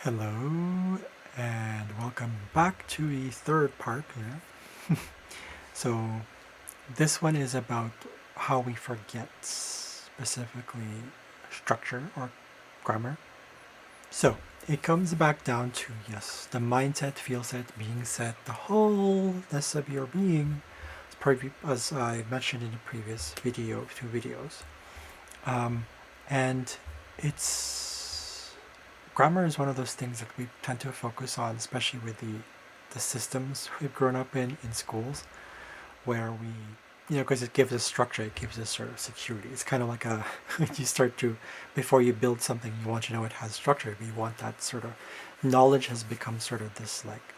Hello and welcome back to the third part here. So this one is about how we forget specifically structure or grammar. So it comes back down to yes, the mindset, feel set, being set, the wholeness of your being, as I mentioned in the previous video, 2 videos. And it's grammar is one of those things that we tend to focus on, especially with the systems we've grown up in schools, where we, because it gives us structure, it gives us sort of security. It's kind of like a, you start to, before you build something, you want to know it has structure. We want that sort of, knowledge has become sort of this like,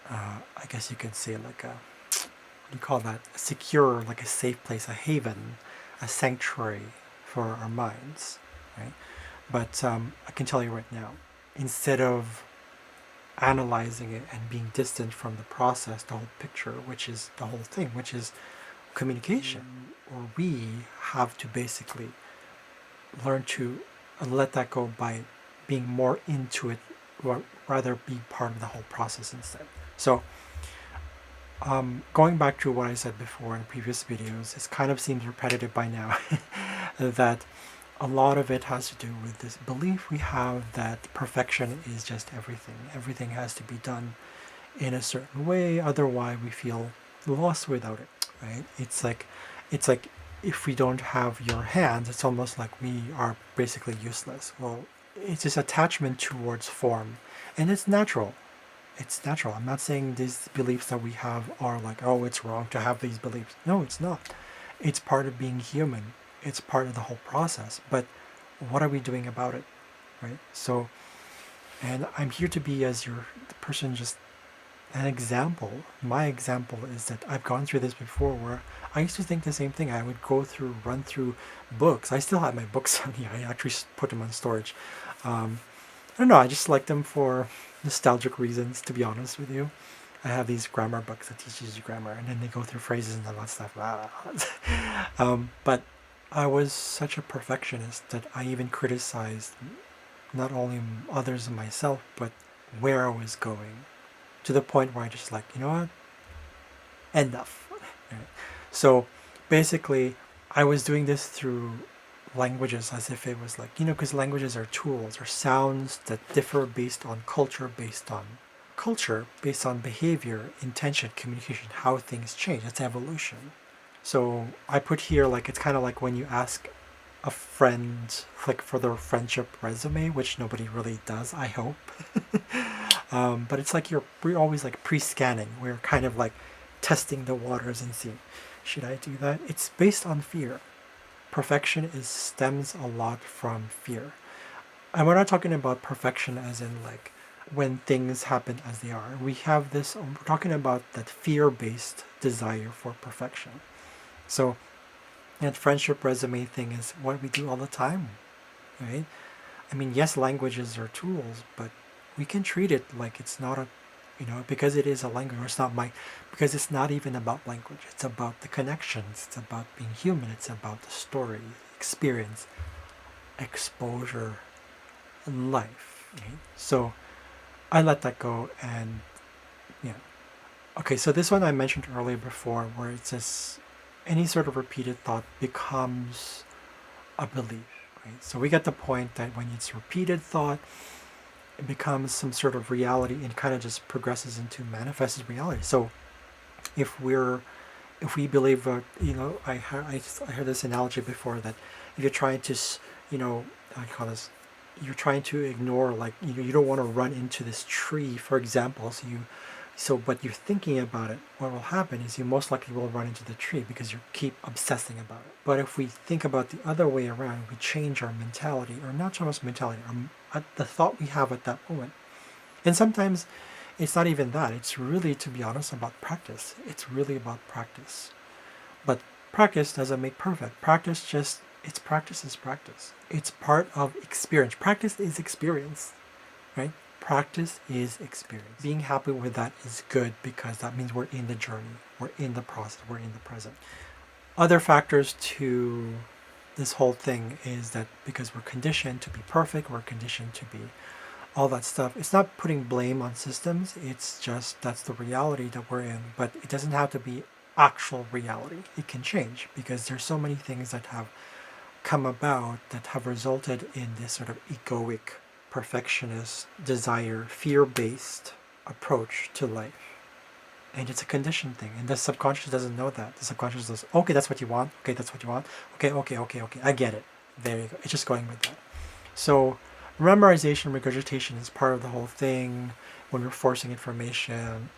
I guess you could say like a, what do you call that? A secure, like a safe place, a haven, a sanctuary for our minds, right? But I can tell you right now, instead of analyzing it and being distant from the process, the whole picture, which is the whole thing, which is communication, or we have to basically learn to let that go by being more into it, or rather be part of the whole process instead. So, going back to what I said before in previous videos, it kind of seems repetitive by now that a lot of it has to do with this belief we have that perfection is just everything. Everything has to be done in a certain way, otherwise we feel lost without it, right? It's like if we don't have your hands, it's almost like we are basically useless. Well, it's this attachment towards form, and it's natural. It's natural. I'm not saying these beliefs that we have are like, oh, it's wrong to have these beliefs. No, it's not. It's part of being human. It's part of the whole process. But what are we doing about it, right? So, and I'm here to be as your the person, just an example. My example is that I've gone through this before, where I used to think the same thing. I would run through books. I still have my books on here. I actually put them on storage. I don't know. I just like them for nostalgic reasons, to be honest with you. I have these grammar books that teaches you grammar, and then they go through phrases and all that stuff. But I was such a perfectionist that I even criticized not only others and myself, but where I was going, to the point where I just like, you know what, enough. Right? So basically, I was doing this through languages as if it was like, because languages are tools or sounds that differ based on behavior, intention, communication, how things change. It's evolution. So I put here like it's kind of like when you ask a friend like for their friendship resume, which nobody really does, I hope. But it's like we're always like pre-scanning. We're kind of like testing the waters and seeing, should I do that? It's based on fear. Perfection is stems a lot from fear. And we're not talking about perfection as in like when things happen as they are. We have this, we're talking about that fear based desire for perfection. So that friendship resume thing is what we do all the time, right? I mean, yes, languages are tools, but we can treat it like it's not a, because it is a language, or it's not because it's not even about language. It's about the connections. It's about being human. It's about the story, experience, exposure, and life. Right? So I let that go, and yeah. Okay, so this one I mentioned earlier before, where it says any sort of repeated thought becomes a belief. Right? So we get the point that when it's repeated thought, it becomes some sort of reality and kind of just progresses into manifested reality. So if we believe, I heard this analogy before that if you're trying to, I call this, you're trying to ignore, like, you don't want to run into this tree, for example. But you're thinking about it. What will happen is you most likely will run into the tree because you keep obsessing about it. But if we think about the other way around, we change our mentality, or not so much mentality, the thought we have at that moment. And sometimes it's not even that. It's really, to be honest, about practice. It's really about practice. But practice doesn't make perfect. Practice is practice. It's part of experience. Practice is experience, right? Practice is experience. Being happy with that is good because that means we're in the journey, we're in the process, we're in the present. Other factors to this whole thing is that because we're conditioned to be perfect, we're conditioned to be all that stuff. It's not putting blame on systems. It's just that's the reality that we're in. But it doesn't have to be actual reality. It can change because there's so many things that have come about that have resulted in this sort of egoic, perfectionist, desire, fear-based approach to life. And it's a conditioned thing. And the subconscious doesn't know that. The subconscious says, okay, that's what you want. Okay, that's what you want. Okay. I get it. There you go. It's just going with that. So memorization, regurgitation is part of the whole thing. When we're forcing information,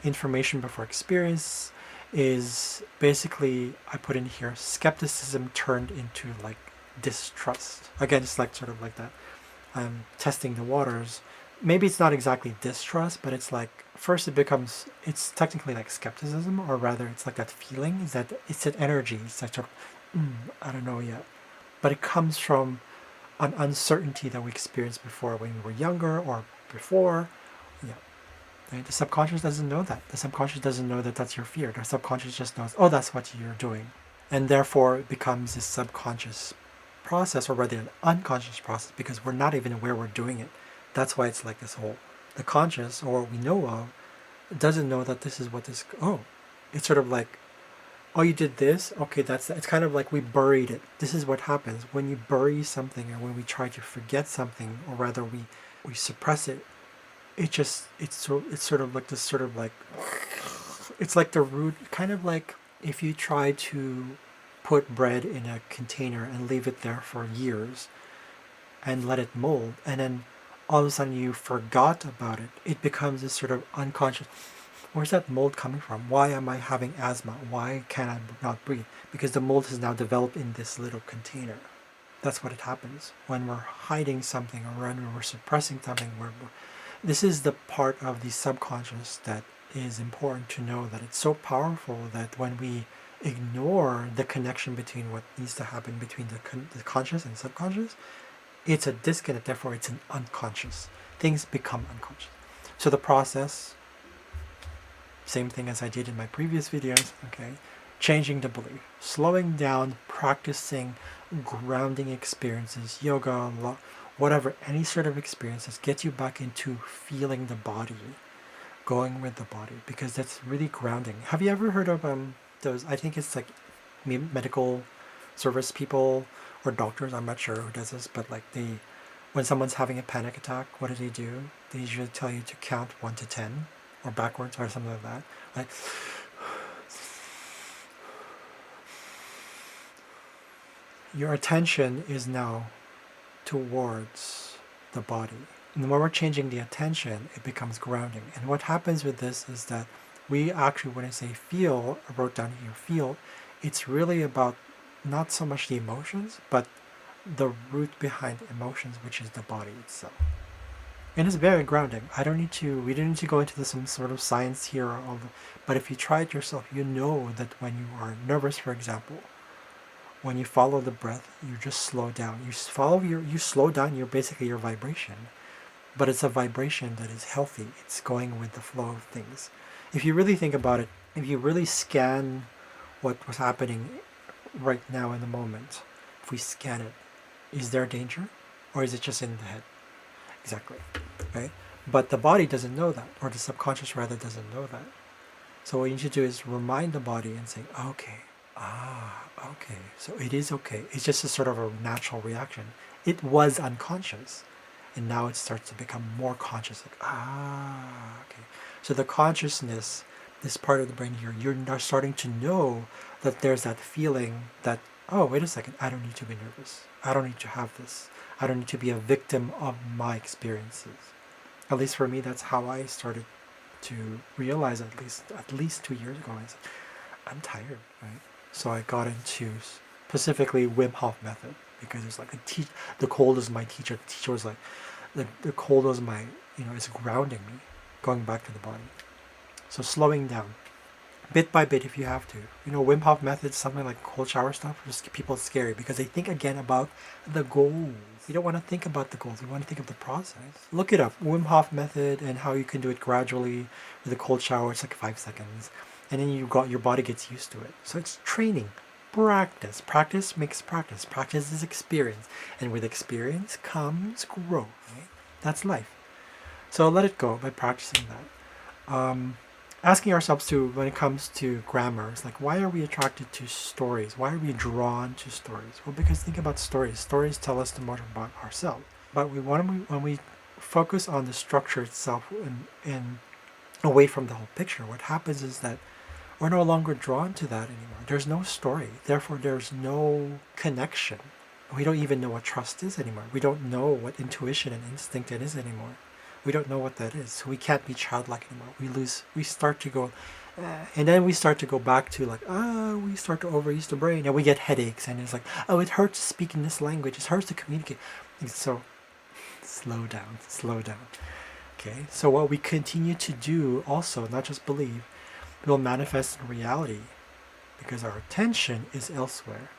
information before experience is basically, I put in here, skepticism turned into like distrust. Again, it's like sort of like that. I'm testing the waters. Maybe it's not exactly distrust, but it's like first it's technically like skepticism, or rather it's like that feeling, is that it's an energy. It's like sort of, I don't know yet. But it comes from an uncertainty that we experienced before when we were younger or before. Yeah. Right? The subconscious doesn't know that. The subconscious doesn't know that that's your fear. The subconscious just knows, oh, that's what you're doing. And therefore it becomes this subconscious process, or rather an unconscious process, because we're not even aware we're doing it. That's why it's like this whole, the conscious, or what we know of, doesn't know that this is what this, it's sort of like, oh, you did this? Okay, it's kind of like we buried it. This is what happens when you bury something, or when we try to forget something, or rather we suppress it. It's sort of like this sort of like, it's like the root, kind of like if you try to put bread in a container and leave it there for years and let it mold, and then all of a sudden you forgot about it, it becomes this sort of unconscious, where's that mold coming from? Why am I having asthma? Why can I not breathe? Because the mold has now developed in this little container. That's what it happens when we're hiding something, or when we're suppressing something. This is the part of the subconscious that is important to know, that it's so powerful that when we ignore the connection between what needs to happen between the conscious and subconscious, it's a disconnect, therefore it's an unconscious. Things become unconscious. So the process, same thing as I did in my previous videos, okay? Changing the belief, slowing down, practicing grounding experiences, yoga, whatever, any sort of experiences, get you back into feeling the body, going with the body, because that's really grounding. Have you ever heard of those, I think it's like medical service people or doctors, I'm not sure who does this, but like when someone's having a panic attack, what do? They usually tell you to count 1 to 10 or backwards or something like that. Like, your attention is now towards the body. And when we're changing the attention, it becomes grounding. And what happens with this is that we actually, when I say feel, I wrote down here feel, it's really about not so much the emotions, but the root behind emotions, which is the body itself. And it's very grounding. We don't need to go into some sort of science here, but if you try it yourself, you know that when you are nervous, for example, when you follow the breath, you just slow down. You slow down your vibration, but it's a vibration that is healthy. It's going with the flow of things. If you really think about it, if you really scan what was happening right now in the moment, if we scan it, is there danger, or is it just in the head? Exactly, right? But the body doesn't know that, or the subconscious rather doesn't know that. So what you need to do is remind the body and say, okay, okay, so it is okay. It's just a sort of a natural reaction. It was unconscious, and now it starts to become more conscious, like, okay. So the consciousness, this part of the brain here, you're now starting to know that there's that feeling that, oh, wait a second, I don't need to be nervous. I don't need to have this. I don't need to be a victim of my experiences. At least for me, that's how I started to realize, at least 2 years ago. I said, I'm tired, right? So I got into specifically Wim Hof method, because it's like the cold is my teacher. The teacher was like, the cold was my, it's grounding me, going back to the body. So slowing down, bit by bit, if you have to. Wim Hof method, something like cold shower stuff, just people scary because they think again about the goals. You don't want to think about the goals. You want to think of the process. Look it up, Wim Hof method, and how you can do it gradually with a cold shower. It's like 5 seconds, and then your body gets used to it. So it's training, practice. Practice makes practice. Practice is experience, and with experience comes growth. Right? That's life. So let it go by practicing that. Asking ourselves too, when it comes to grammar, it's like, why are we attracted to stories? Why are we drawn to stories? Well, because think about stories. Stories tell us the most about ourselves. But when we focus on the structure itself and away from the whole picture, what happens is that we're no longer drawn to that anymore. There's no story. Therefore, there's no connection. We don't even know what trust is anymore. We don't know what intuition and instinct it is anymore. We don't know what that is. So we can't be childlike anymore. We start to go, and then we start to go back to like, we start to overuse the brain and we get headaches and it's like, oh, it hurts to speak in this language. It hurts to communicate. And so slow down, slow down. Okay. So what we continue to do also, not just believe, will manifest in reality because our attention is elsewhere,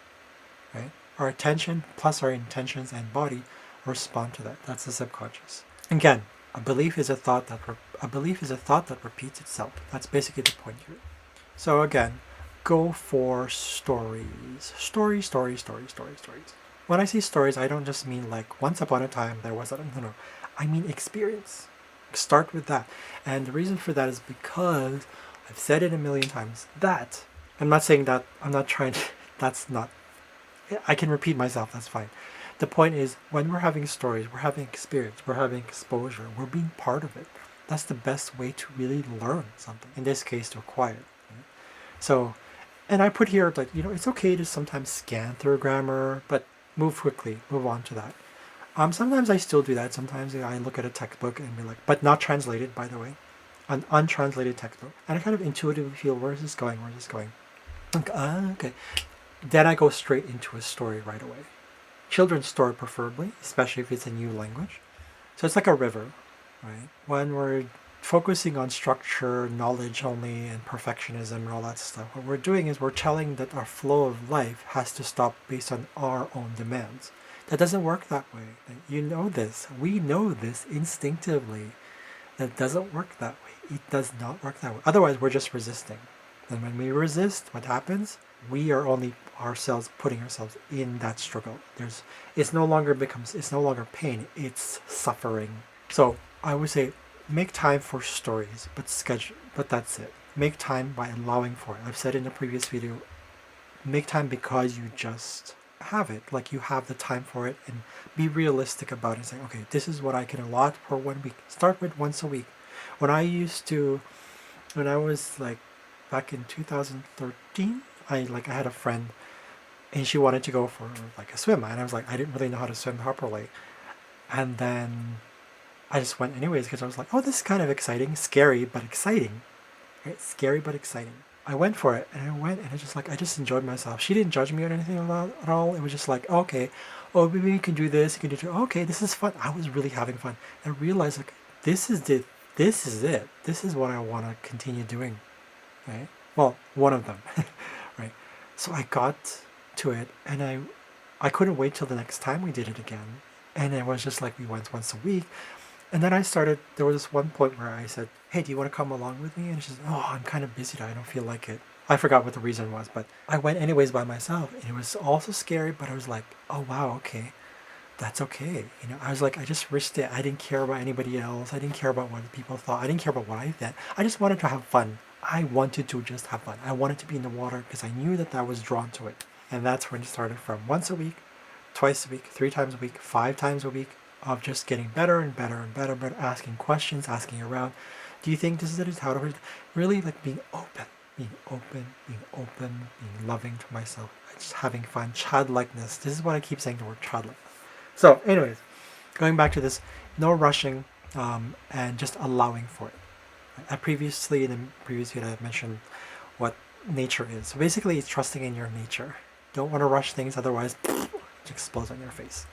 right? Our attention plus our intentions and body respond to that. That's the subconscious. Again, a belief is a thought that repeats itself. That's basically the point here. So again, go for stories. Stories. When I say stories, I don't just mean like once upon a time there was a no. I mean experience. Start with that. And the reason for that is because I've said it a million times that I'm not saying that I'm not trying to that's not I can repeat myself, that's fine. The point is, when we're having stories, we're having experience, we're having exposure, we're being part of it. That's the best way to really learn something. In this case, to acquire it. Right? So, and I put here that, it's okay to sometimes scan through grammar, but move quickly, move on to that. Sometimes I still do that. Sometimes I look at a textbook and be like, but not translated, by the way, an untranslated textbook. And I kind of intuitively feel, where is this going? Like, okay. Then I go straight into a story right away. Children's story preferably, especially if it's a new language. So it's like a river, right? When we're focusing on structure, knowledge only, and perfectionism and all that stuff, what we're doing is we're telling that our flow of life has to stop based on our own demands. That doesn't work that way. You know this. We know this instinctively. That doesn't work that way. It does not work that way. Otherwise, we're just resisting. And when we resist, what happens? We are only ourselves putting ourselves in that struggle. It's no longer pain, it's suffering. So I would say make time for stories, but that's it. Make time by allowing for it. I've said in a previous video, make time because you just have it. Like you have the time for it, and be realistic about it. Say, okay, this is what I can allot for 1 week. Start with once a week. When I was like back in 2013, I had a friend and she wanted to go for like a swim, and I was like, I didn't really know how to swim properly, and then I just went anyways because I was like, oh, this is kind of exciting, scary but exciting, right? Scary but exciting. I went for it, and I just enjoyed myself. She didn't judge me or anything at all. It was just like, okay, oh, maybe you can do this, you can do that. Okay, this is fun. I was really having fun. I realized like this is it. This is what I want to continue doing, right? Well, one of them, right? So I got to it, and I couldn't wait till the next time we did it again. And it was just like we went once a week. And then there was this one point where I said, hey, do you want to come along with me? And she said, oh, I'm kind of busy. I don't feel like it. I forgot what the reason was, but I went anyways by myself. And it was also scary, but I was like, oh, wow, okay. That's okay. I was like, I just risked it. I didn't care about anybody else. I didn't care about what people thought. I didn't care about what I thought. I just wanted to have fun. I wanted to just have fun. I wanted to be in the water because I knew that I was drawn to it. And that's when it started, from once a week, twice a week, 3 times a week, 5 times a week, of just getting better and better and better, but asking questions, asking around. Do you think this is it? How do I really like being open, being loving to myself, just having fun, childlikeness. This is what I keep saying, the word childlike. So anyways, going back to this, no rushing, and just allowing for it. In the previous video, I mentioned what nature is. So basically, it's trusting in your nature. Don't want to rush things, otherwise it explodes on your face.